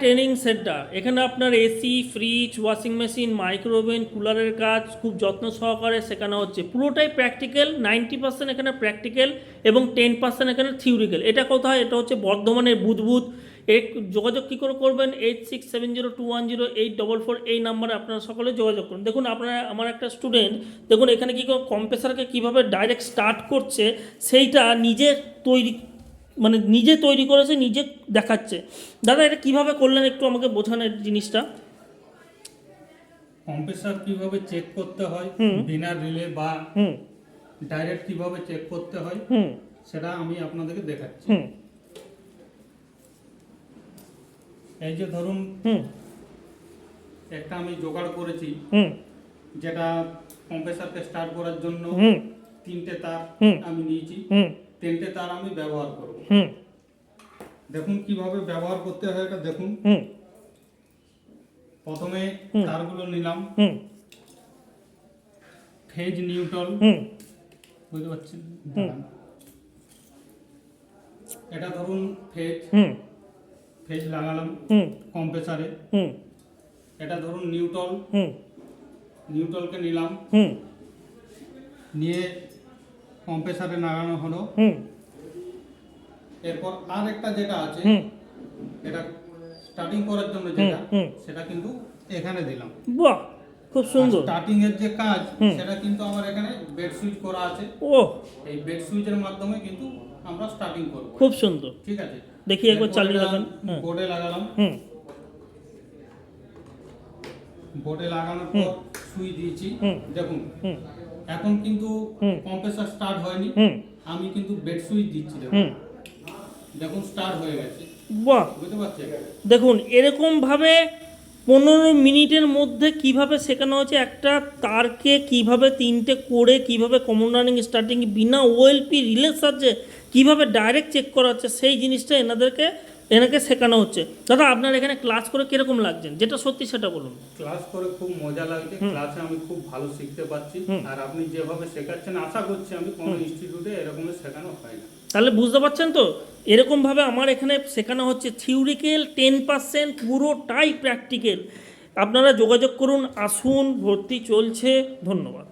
Training centre. এখানে আপনার AC, fridge, washing machine, micro oven, কুলারের কাজ খুব যত্ন সহকারে শেখানো হচ্ছে। পুরোটাই প্র্যাকটিক্যাল, 90% এখানে প্র্যাকটিক্যাল এবং 10% এখানে থিওরিক্যাল। এটা কোথায়? এটা হচ্ছে বর্ধমানের বুধবুধ। এই যোগাযোগ কী করে করবেন? 8670210844 এই নাম্বারে আপনারা সকলে যোগাযোগ করুন। দেখুন আপনারা, আমার একটা স্টুডেন্ট দেখুন এখানে কী করে কম্প্রেসারকে কীভাবে ডাইরেক্ট স্টার্ট করছে সেইটা নিজে তৈরি, মানে নিজে তৈরি করেছে, নিজে দেখাচ্ছে। দাদা এটা কিভাবে করলেন একটু আমাকে বোঝান এই জিনিসটা। কম্প্রেসার কিভাবে চেক করতে হয়, বিনা রিলে বা ডাইরেক্ট কিভাবে চেক করতে হয় সেটা আমি আপনাদেরকে দেখাচ্ছি। এই যে ধরুন একটা আমি জোগাড় করেছি, যেটা কম্প্রেসারকে স্টার্ট করার জন্য 3টে তার আমি নিয়েছি। 3টে তার আমি ব্যবহার করব। দেখুন কিভাবে ব্যবহার করতে হয় এটা দেখুন। প্রথমে তারগুলো নিলাম, ফেজ নিউট্রাল, বুঝতে পারছেন? এটা ধরুন ফেজ লাগালাম কম্প্রেসারে। এটা ধরুন নিউট্রালকে নিলাম, নিয়ে কম্প্রেসারে লাগানো হলো। এরপর আর একটা যেটা আছে, এটা স্টার্টিং করার জন্য যেটা, সেটা কিন্তু এখানে দিলাম। বাহ, খুব সুন্দর। স্টার্টিং এর যে কাজ সেটা কিন্তু আমার এখানে বেড সুইচ করা আছে। ও, এই বেড সুইচের মাধ্যমে কিন্তু আমরা স্টার্টিং করব। খুব সুন্দর। ঠিক আছে, দেখি একবার চালিয়ে দেখান। বোর্ডে লাগালাম। বোর্ডে লাগানোর পর সুইচ দিয়েছি। দেখুন এখন কিন্তু কম্প্রেসার স্টার্ট হয়নি, আমি কিন্তু বেড সুইচ দিচ্ছি। দেখুন স্টার্ট হয়ে গেছে। বাহ, বুঝতে পারছেন? দেখুন এরকমভাবে 15 মিনিটের মধ্যে কিভাবে শেখানো হচ্ছে একটা তারকে কিভাবে 3টে করে কিভাবে কমন রানিং স্টার্টিং বিনা ওএলপি রিলের সাহায্যে কীভাবে ডাইরেক্ট চেক করা হচ্ছে সেই জিনিসটা এনাকে শেখানো হচ্ছে। দাদা আপনার এখানে ক্লাস করে কীরকম লাগছেন, যেটা সত্যি সেটা বলুন। ক্লাস করে খুব মজা লাগছে, ক্লাসে আমি খুব ভালো শিখতে পারছি। আর আপনি যেভাবে শেখাচ্ছেন আশা করছি আমি কোনো ইনস্টিটিউটে এরকমের শেখানো হয় না। তাহলে বুঝতে পারছেন তো, এরকমভাবে আমার এখানে শেখানো হচ্ছে। থিওরিক্যাল 10%, পুরোটাই প্র্যাকটিক্যাল। আপনারা যোগাযোগ করুন, আসুন, ভর্তি চলছে। ধন্যবাদ।